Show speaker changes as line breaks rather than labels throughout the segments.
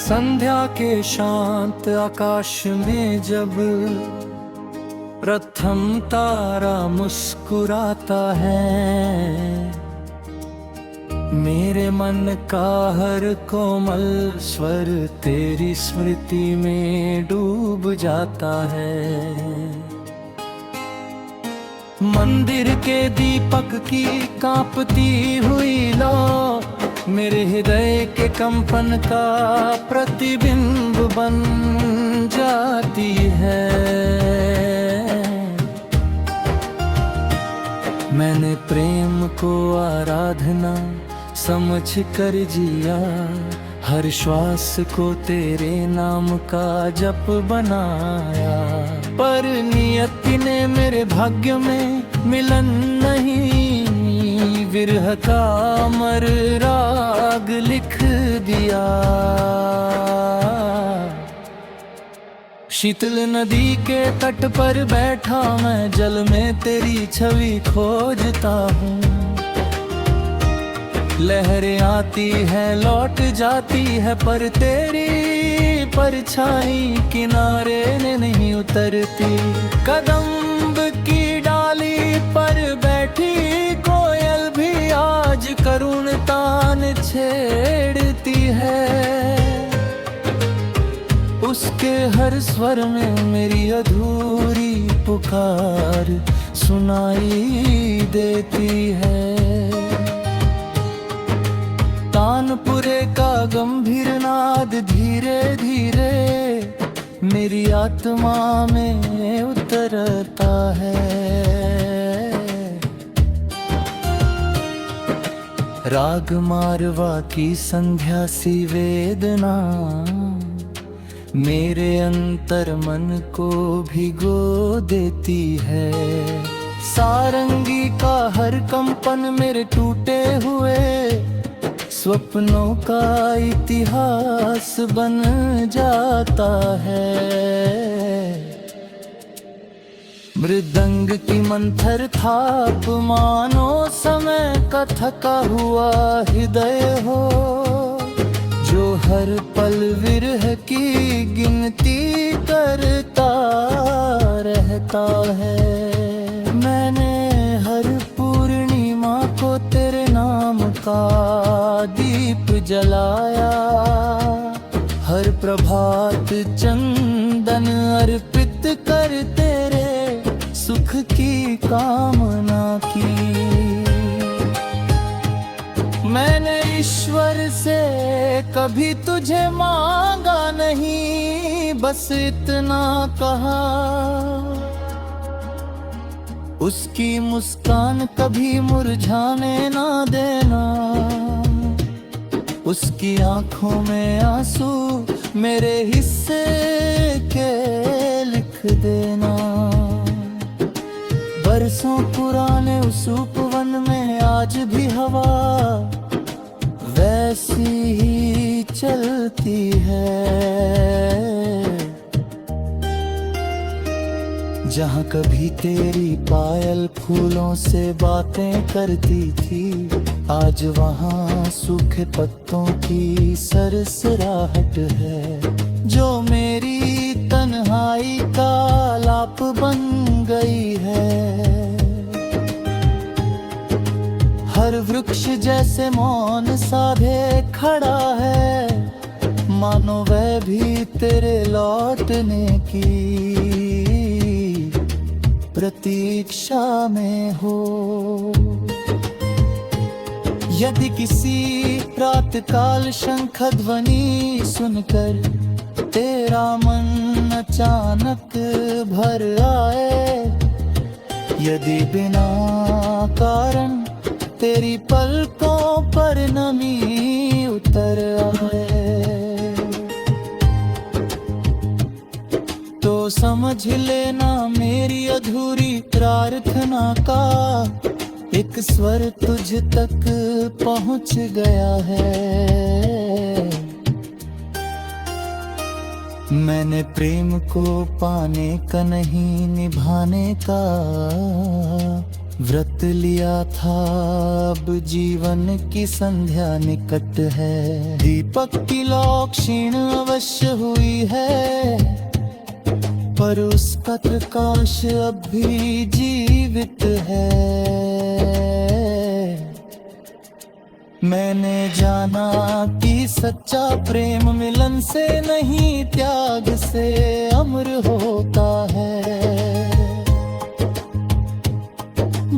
संध्या के शांत आकाश में जब प्रथम तारा मुस्कुराता है, मेरे मन का हर कोमल स्वर तेरी स्मृति में डूब जाता है। मंदिर के दीपक की कांपती हुई लौ मेरे हृदय के कंपन का प्रतिबिंब बन जाती है। मैंने प्रेम को आराधना समझ कर जिया, हर श्वास को तेरे नाम का जप बनाया। पर नियति ने मेरे भाग्य में मिलन नहीं, विरह का अमर राग लिख दिया। शीतल नदी के तट पर बैठा मैं जल में तेरी छवि खोजता हूँ। लहरें आती है लौट जाती है, पर तेरी परछाई किनारे नहीं उतरती। कदम्ब की डाली पर बैठी कोयल भी आज करुण तान छेड़ती है। उसके हर स्वर में मेरी अधूरी पुकार सुनाई देती है। तानपुरे का गंभीर नाद धीरे धीरे मेरी आत्मा में उतरता है। राग मारवा की संध्या सी वेदना मेरे अंतर मन को भिगो देती है। सारंगी का हर कंपन मेरे टूटे हुए स्वप्नों का इतिहास बन जाता है। मृदंग की मंथर थाप मानो समय का थका हुआ हृदय हो, जो हर पल विरह की गिनती करता रहता है। मैंने हर पूर्णिमा को तेरे नाम का दीप जलाया, हर प्रभात चंदन अर्पित कर तेरे सुख की कामना की। मैंने ईश्वर से कभी तुझे मांगा नहीं, बस इतना कहा उसकी मुस्कान कभी मुरझाने ना देना। उसकी आंखों में आंसू मेरे हिस्से के लिख देना। बरसों पुराने उस उपवन में आज भी हवा वैसी ही चलती है। जहाँ कभी तेरी पायल फूलों से बातें करती थी, आज वहाँ सूखे पत्तों की सरसराहट है, जो मेरी तन्हाई का आलाप बन गई है। हर वृक्ष जैसे मौन साधे खड़ा है, मानो वह भी तेरे लौटने की प्रतीक्षा में हो। यदि किसी रात काल शंख ध्वनि सुनकर तेरा मन अचानक भर आए, यदि बिना कारण तेरी पलकों पर नमी उतर आए, तो समझ लेना मेरी अधूरी प्रार्थना का एक स्वर तुझ तक पहुंच गया है। मैंने प्रेम को पाने का नहीं निभाने का व्रत लिया था, अब जीवन की संध्या निकट है। दीपक की लौ क्षीण अवश्य हुई है, पर उसका प्रकाश अब भी जीवित है। मैंने जाना कि सच्चा प्रेम मिलन से नहीं त्याग से अमर होता है।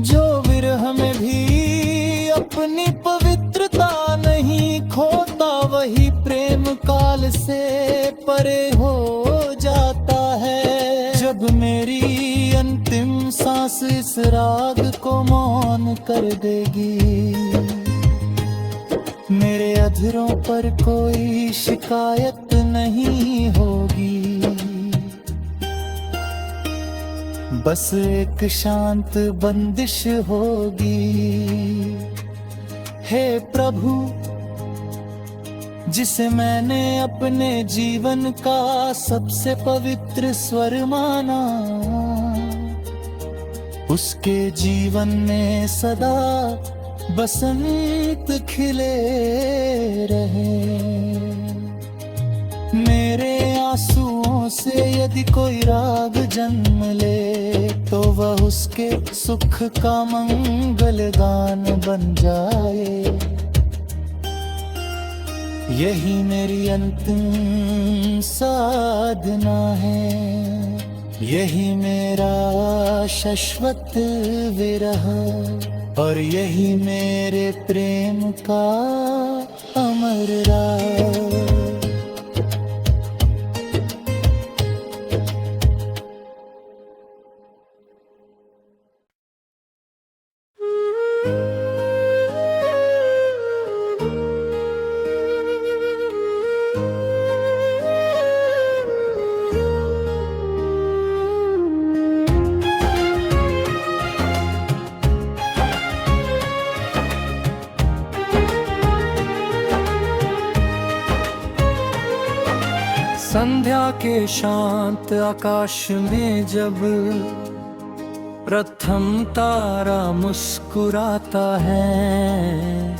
जो विरह में भी अपनी पवित्रता नहीं खोता, वही प्रेम काल से परे हो जाता है। जब मेरी अंतिम सांस इस राग को मौन कर देगी, मेरे अधरों पर कोई शिकायत नहीं होगी। बस एक शांत बंदिश होगी। हे प्रभु, जिसे मैंने अपने जीवन का सबसे पवित्र स्वर माना, उसके जीवन में सदा बसंत खिले रहे। मेरे आंसुओं से यदि कोई राग जन्म ले, तो वह उसके सुख का मंगल गान बन जाए। यही मेरी अंतिम साधना है, यही मेरा शाश्वत विरह, और यही मेरे प्रेम का अमर राग। संध्या के शांत आकाश में जब प्रथम तारा मुस्कुराता है,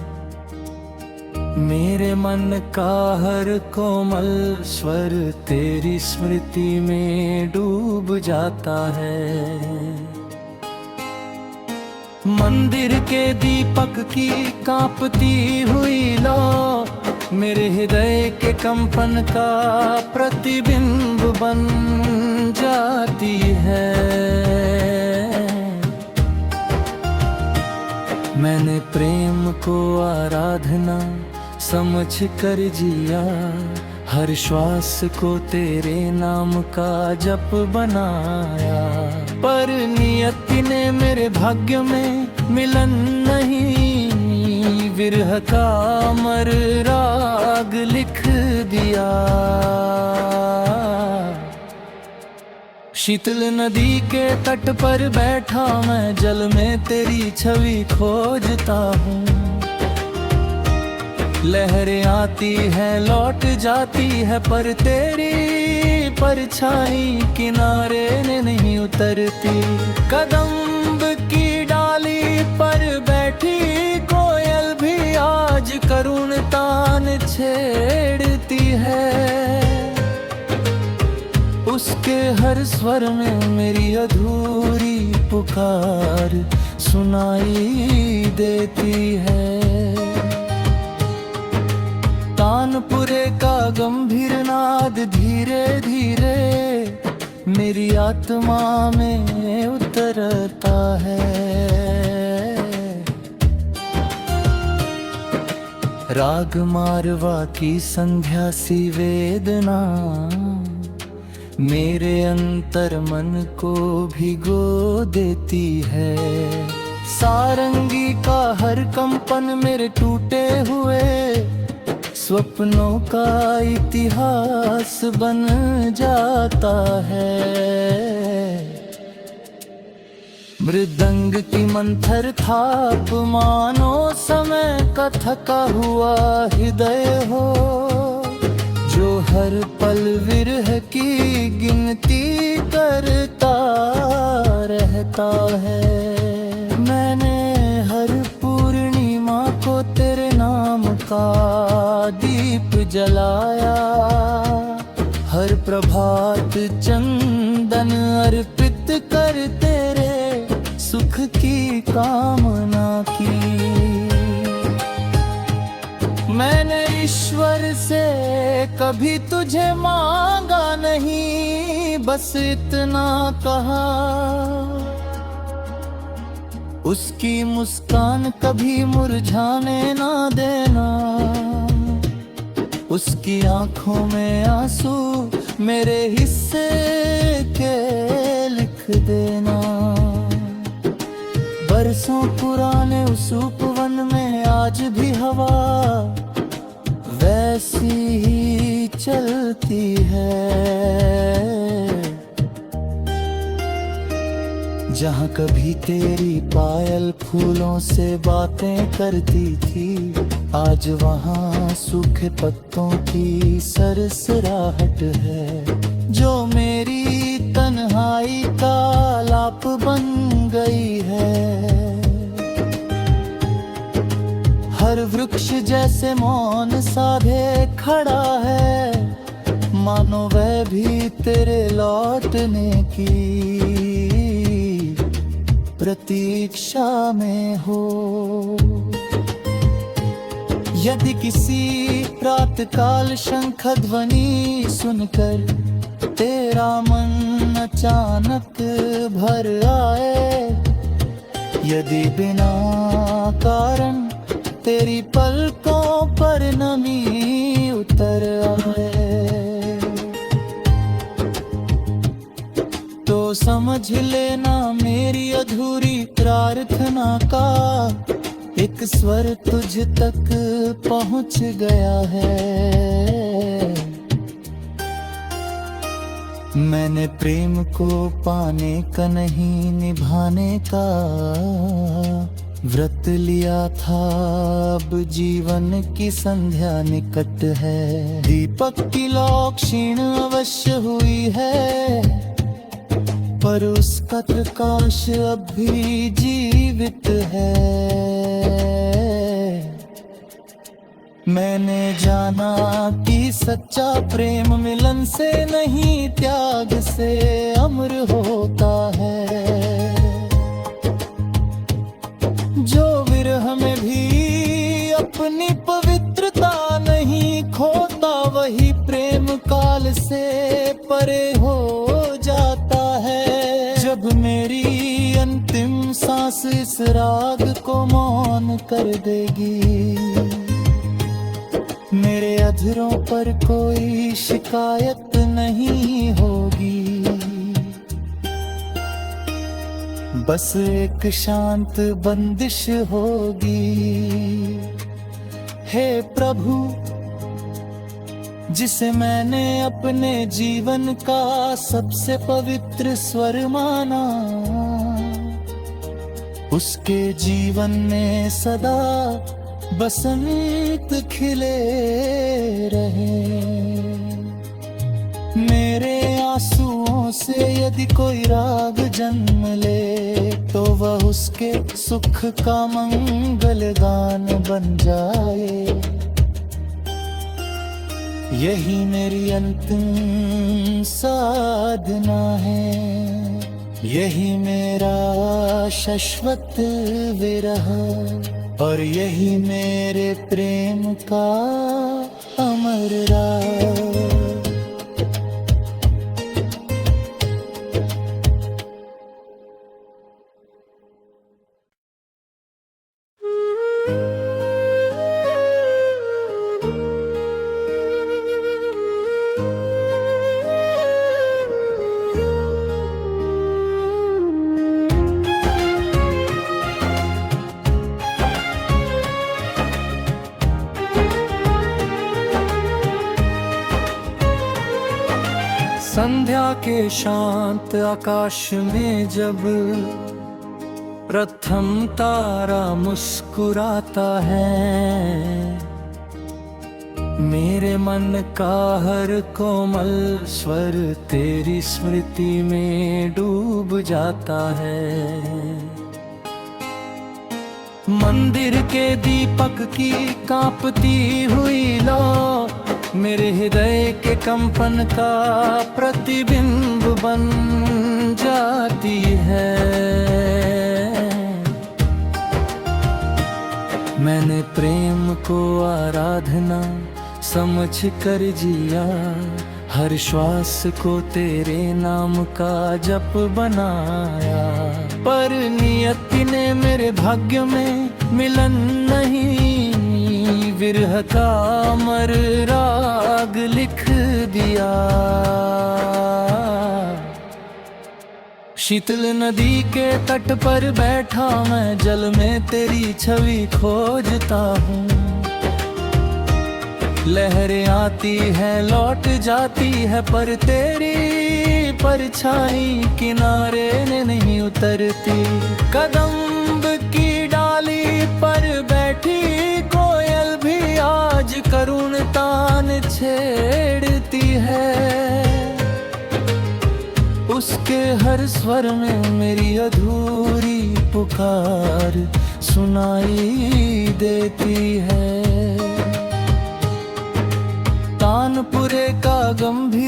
मेरे मन का हर कोमल स्वर तेरी स्मृति में डूब जाता है। मंदिर के दीपक की कांपती हुई लौ मेरे हृदय के कंपन का प्रतिबिंब बन जाती है। मैंने प्रेम को आराधना समझ कर जिया, हर श्वास को तेरे नाम का जप बनाया। पर नियति ने मेरे भाग्य में मिलन नहीं, विरह का अमर राग लिख दिया। शीतल नदी के तट पर बैठा मैं जल में तेरी छवि खोजता हूँ। लहरें आती है लौट जाती है, पर तेरी परछाई किनारे ने नहीं उतरती। कदम्ब की डाली पर बैठी कोयल भी आज करुण तान छेड़ती है। उसके हर स्वर में मेरी अधूरी पुकार सुनाई देती है। तानपुरे का गंभीर नाद धीरे धीरे मेरी आत्मा में उतरता है। राग मारवा की संध्या सी वेदना मेरे अंतर मन को भिगो देती है। सारंगी का हर कंपन मेरे टूटे हुए स्वप्नों का इतिहास बन जाता है। मृदंग की मंथर थाप मानो समय का थका हुआ हृदय हो, जो हर पल विरह की गिनती करता रहता है। मैं का दीप जलाया, हर प्रभात चंदन अर्पित कर तेरे सुख की कामना की। मैंने ईश्वर से कभी तुझे मांगा नहीं, बस इतना कहा, उसकी मुस्कान कभी मुरझाने ना देना, उसकी आंखों में आंसू मेरे हिस्से के लिख देना। बरसों पुराने उस उपवन में आज भी हवा वैसी ही चलती है, जहाँ कभी तेरी पायल फूलों से बातें करती थी, आज वहाँ सूखे पत्तों की सरसराहट है, जो मेरी तन्हाई का आलाप बन गई है। हर वृक्ष जैसे मौन साधे खड़ा है, मानो वह भी तेरे लौटने की प्रतीक्षा में हो। यदि किसी रात काल शंख ध्वनि सुनकर तेरा मन अचानक भर आए, यदि बिना कारण तेरी पलकों पर नमी उतर आए, तो समझ लेना मेरी अधूरी प्रार्थना का एक स्वर तुझ तक पहुंच गया है। मैंने प्रेम को पाने का नहीं निभाने का व्रत लिया था, अब जीवन की संध्या निकट है। दीपक की लौ क्षीण अवश्य हुई है, पर उसका प्रकाश अब भी जीवित है। मैंने जाना कि सच्चा प्रेम मिलन से नहीं त्याग से अमर होता है, जो विरह में भी अपनी पवित्रता नहीं खोता, वही प्रेम काल से परे हो जाता है। जब मेरी अंतिम सांस इस राग को मौन कर देगी, मेरे अधरों पर कोई शिकायत नहीं होगी, बस एक शांत बंदिश होगी। हे प्रभु, जिसे मैंने अपने जीवन का सबसे पवित्र स्वर माना, उसके जीवन में सदा बसंत खिले रहे। मेरे आंसुओं से यदि कोई राग जन्म ले, तो वह उसके सुख का मंगल गान बन जाए। यही मेरी अंतिम साधना है, यही मेरा शाश्वत विरह, और यही मेरे प्रेम का अमर राज। संध्या के शांत आकाश में जब प्रथम तारा मुस्कुराता है, मेरे मन का हर कोमल स्वर तेरी स्मृति में डूब जाता है। मंदिर के दीपक की कांपती हुई लौ मेरे हृदय के कंपन का प्रतिबिंब बन जाती है। मैंने प्रेम को आराधना समझ कर जिया, हर श्वास को तेरे नाम का जप बनाया। पर नियति ने मेरे भाग्य में मिलन नहीं, विरह का अमर राग लिख दिया। शीतल नदी के तट पर बैठा मैं, जल में तेरी छवि खोजता हूँ। लहरें आती है लौट जाती है, पर तेरी परछाई किनारे ने नहीं उतरती। कदम्ब की डाली पर बैठी कोयल भी आज करुण तान छेड़ती है। उसके हर स्वर में मेरी अधूरी पुकार सुनाई देती है। तानपुरे का गंभीर